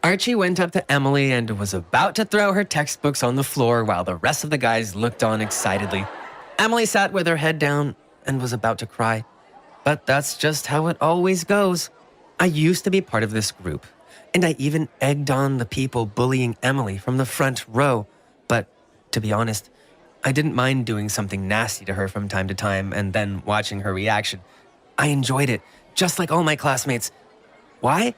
Archie went up to Emily and was about to throw her textbooks on the floor while the rest of the guys looked on excitedly. Emily sat with her head down and was about to cry. But that's just how it always goes. I used to be part of this group, and I even egged on the people bullying Emily from the front row. But to be honest, I didn't mind doing something nasty to her from time to time and then watching her reaction. I enjoyed it, just like all my classmates. Why?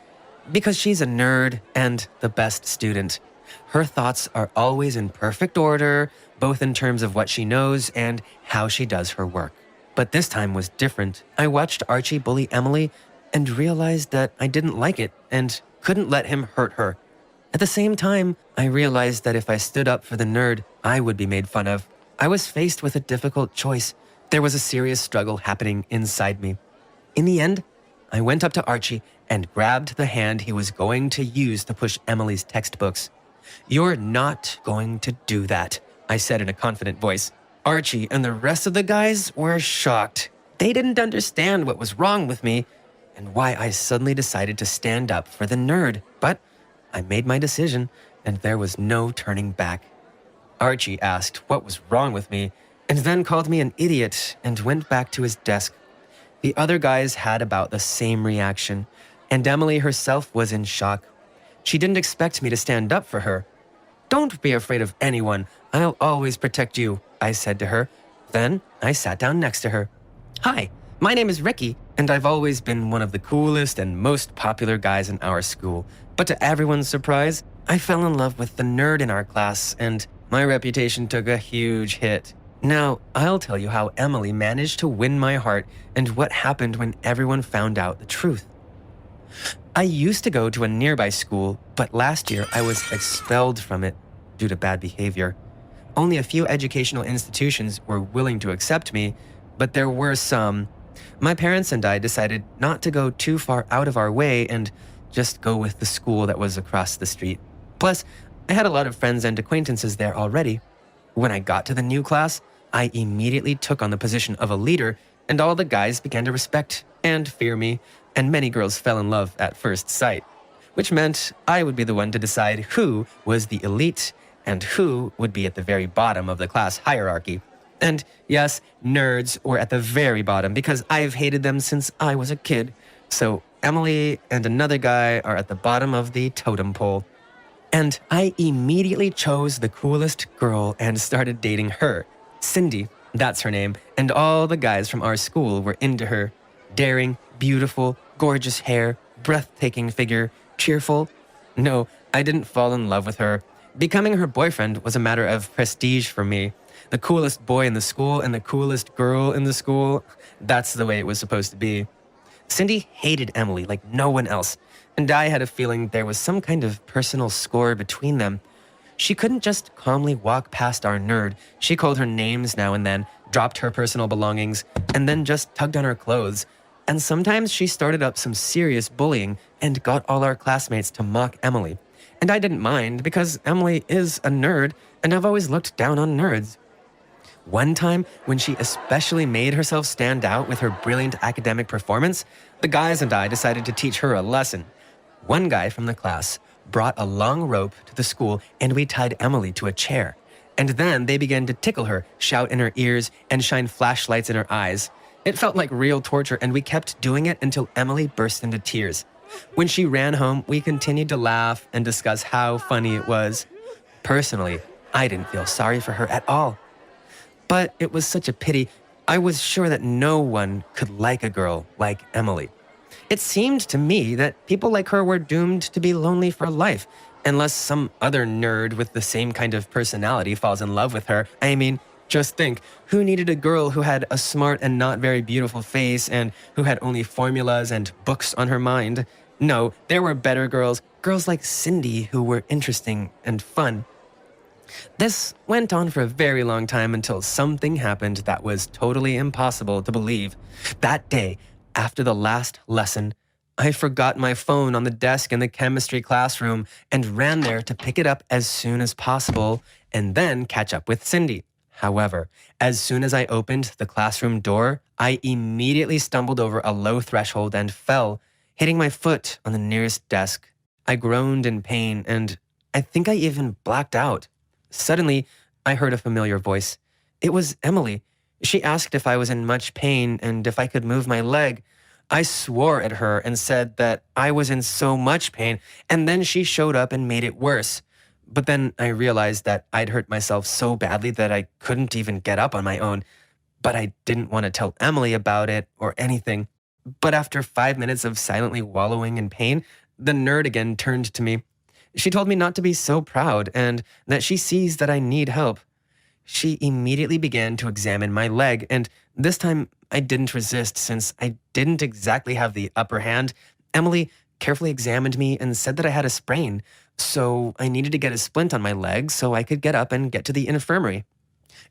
Because she's a nerd and the best student. Her thoughts are always in perfect order, both in terms of what she knows and how she does her work. But this time was different. I watched Archie bully Emily and realized that I didn't like it and couldn't let him hurt her. At the same time, I realized that if I stood up for the nerd, I would be made fun of. I was faced with a difficult choice. There was a serious struggle happening inside me. In the end, I went up to Archie and grabbed the hand he was going to use to push Emily's textbooks. "You're not going to do that," I said in a confident voice. Archie and the rest of the guys were shocked. They didn't understand what was wrong with me and why I suddenly decided to stand up for the nerd. But I made my decision, and there was no turning back. Archie asked what was wrong with me and then called me an idiot and went back to his desk. The other guys had about the same reaction, and Emily herself was in shock. She didn't expect me to stand up for her. "Don't be afraid of anyone. I'll always protect you," I said to her. Then I sat down next to her. "Hi, my name is Ricky, and I've always been one of the coolest and most popular guys in our school. But to everyone's surprise, I fell in love with the nerd in our class, and my reputation took a huge hit. Now, I'll tell you how Emily managed to win my heart and what happened when everyone found out the truth. I used to go to a nearby school, but last year I was expelled from it due to bad behavior. Only a few educational institutions were willing to accept me, but there were some. My parents and I decided not to go too far out of our way and just go with the school that was across the street. Plus, I had a lot of friends and acquaintances there already. When I got to the new class, I immediately took on the position of a leader, and all the guys began to respect and fear me, and many girls fell in love at first sight, which meant I would be the one to decide who was the elite and who would be at the very bottom of the class hierarchy. And yes, nerds were at the very bottom because I've hated them since I was a kid. So Emily and another guy are at the bottom of the totem pole. And I immediately chose the coolest girl and started dating her. Cindy, that's her name, and all the guys from our school were into her. Daring, beautiful, gorgeous hair, breathtaking figure, cheerful. No, I didn't fall in love with her. Becoming her boyfriend was a matter of prestige for me. The coolest boy in the school and the coolest girl in the school, that's the way it was supposed to be. Cindy hated Emily like no one else, and I had a feeling there was some kind of personal score between them. She couldn't just calmly walk past our nerd. She called her names now and then, dropped her personal belongings, and then just tugged on her clothes. And sometimes she started up some serious bullying and got all our classmates to mock Emily. And I didn't mind because Emily is a nerd, and I've always looked down on nerds. One time, when she especially made herself stand out with her brilliant academic performance, the guys and I decided to teach her a lesson. One guy from the class brought a long rope to the school, and we tied Emily to a chair. And then they began to tickle her, shout in her ears, and shine flashlights in her eyes. It felt like real torture, and we kept doing it until Emily burst into tears. When she ran home, we continued to laugh and discuss how funny it was. Personally, I didn't feel sorry for her at all. But it was such a pity. I was sure that no one could like a girl like Emily. It seemed to me that people like her were doomed to be lonely for life, unless some other nerd with the same kind of personality falls in love with her. I mean, just think, who needed a girl who had a smart and not very beautiful face and who had only formulas and books on her mind? No, there were better girls like Cindy who were interesting and fun. This went on for a very long time until something happened that was totally impossible to believe. That day, after the last lesson, I forgot my phone on the desk in the chemistry classroom and ran there to pick it up as soon as possible and then catch up with Cindy. However, as soon as I opened the classroom door, I immediately stumbled over a low threshold and fell, hitting my foot on the nearest desk. I groaned in pain, and I think I even blacked out. Suddenly, I heard a familiar voice. It was Emily. She asked if I was in much pain and if I could move my leg. I swore at her and said that I was in so much pain, and then she showed up and made it worse. But then I realized that I'd hurt myself so badly that I couldn't even get up on my own. But I didn't want to tell Emily about it or anything. But after 5 minutes of silently wallowing in pain, the nerd again turned to me. She told me not to be so proud and that she sees that I need help. She immediately began to examine my leg, and this time I didn't resist since I didn't exactly have the upper hand. Emily carefully examined me and said that I had a sprain, so I needed to get a splint on my leg so I could get up and get to the infirmary.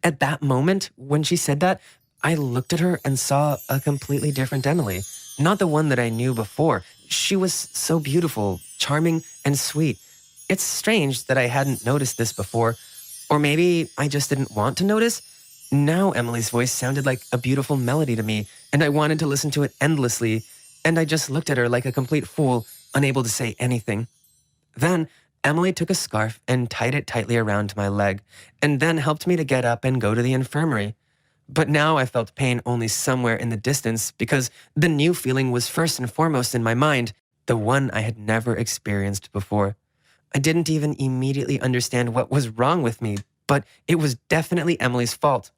At that moment, when she said that, I looked at her and saw a completely different Emily, not the one that I knew before. She was so beautiful, charming, and sweet. It's strange that I hadn't noticed this before, or maybe I just didn't want to notice. Now Emily's voice sounded like a beautiful melody to me, and I wanted to listen to it endlessly, and I just looked at her like a complete fool, unable to say anything. Then Emily took a scarf and tied it tightly around my leg, and then helped me to get up and go to the infirmary. But now I felt pain only somewhere in the distance because the new feeling was first and foremost in my mind, the one I had never experienced before. I didn't even immediately understand what was wrong with me, but it was definitely Emily's fault.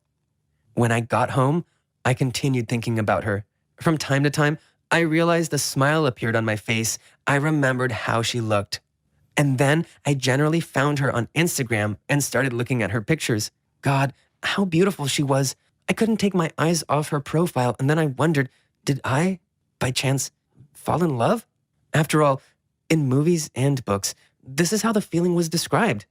When I got home, I continued thinking about her. From time to time, I realized a smile appeared on my face. I remembered how she looked. And then I generally found her on Instagram and started looking at her pictures. God, how beautiful she was. I couldn't take my eyes off her profile, and then I wondered, did I, by chance, fall in love? After all, in movies and books, this is how the feeling was described.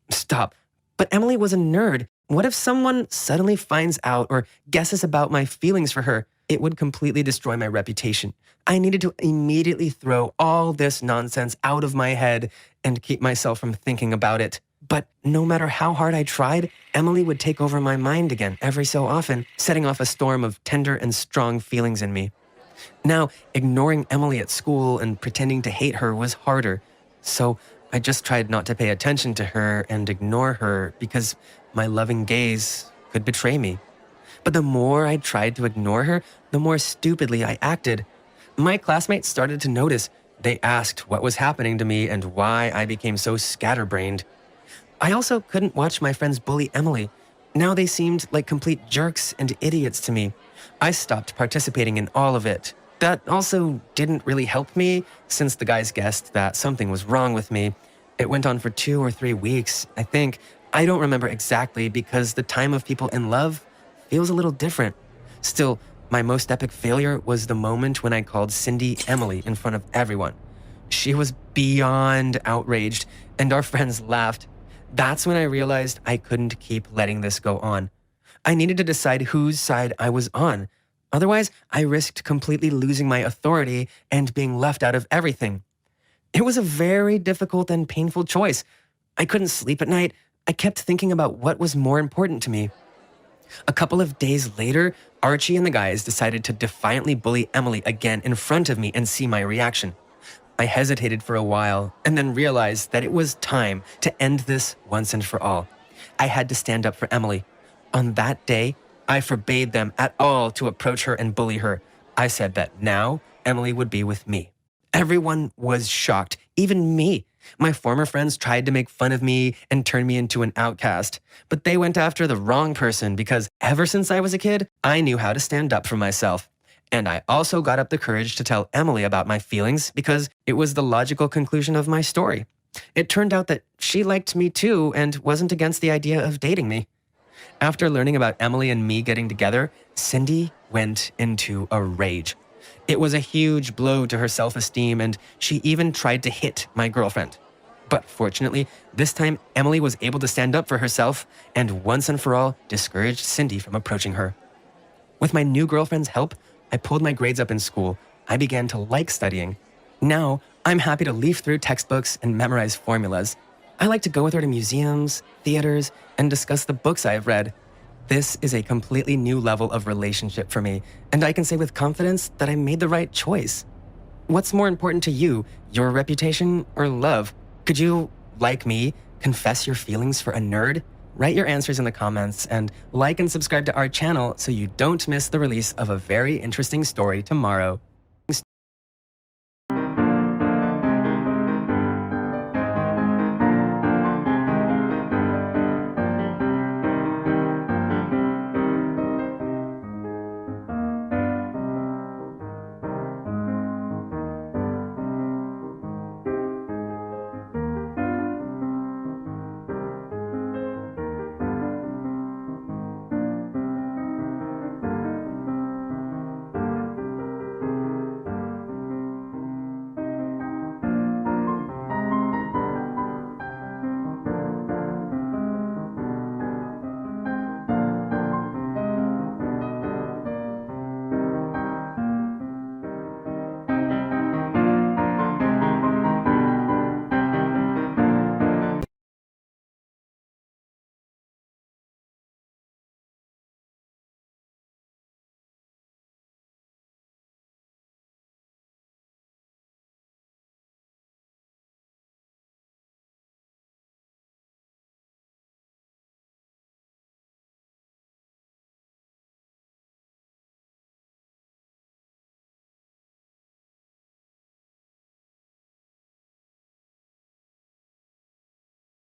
Stop. But Emily was a nerd. What if someone suddenly finds out or guesses about my feelings for her? It would completely destroy my reputation. I needed to immediately throw all this nonsense out of my head and keep myself from thinking about it. But no matter how hard I tried, Emily would take over my mind again every so often, setting off a storm of tender and strong feelings in me. Now, ignoring Emily at school and pretending to hate her was harder, so I just tried not to pay attention to her and ignore her because my loving gaze could betray me. But the more I tried to ignore her, the more stupidly I acted. My classmates started to notice. They asked what was happening to me and why I became so scatterbrained. I also couldn't watch my friends bully Emily. Now they seemed like complete jerks and idiots to me. I stopped participating in all of it. That also didn't really help me, since the guys guessed that something was wrong with me. It went on for 2 or 3 weeks, I think. I don't remember exactly because the time of people in love feels a little different. Still, my most epic failure was the moment when I called Cindy Emily in front of everyone. She was beyond outraged, and our friends laughed. That's when I realized I couldn't keep letting this go on. I needed to decide whose side I was on. Otherwise, I risked completely losing my authority and being left out of everything. It was a very difficult and painful choice. I couldn't sleep at night. I kept thinking about what was more important to me. A couple of days later, Archie and the guys decided to defiantly bully Emily again in front of me and see my reaction. I hesitated for a while and then realized that it was time to end this once and for all. I had to stand up for Emily. On that day, I forbade them at all to approach her and bully her. I said that now Emily would be with me. Everyone was shocked, even me. My former friends tried to make fun of me and turn me into an outcast, but they went after the wrong person because ever since I was a kid, I knew how to stand up for myself. And I also got up the courage to tell Emily about my feelings because it was the logical conclusion of my story. It turned out that she liked me too and wasn't against the idea of dating me. After learning about Emily and me getting together, Cindy went into a rage. It was a huge blow to her self-esteem, and she even tried to hit my girlfriend. But fortunately, this time Emily was able to stand up for herself and once and for all discouraged Cindy from approaching her. With my new girlfriend's help, I pulled my grades up in school. I began to like studying. Now, I'm happy to leaf through textbooks and memorize formulas. I like to go with her to museums, theaters, and discuss the books I have read. This is a completely new level of relationship for me, and I can say with confidence that I made the right choice. What's more important to you, your reputation or love? Could you, like me, confess your feelings for a nerd? Write your answers in the comments and like and subscribe to our channel so you don't miss the release of a very interesting story tomorrow.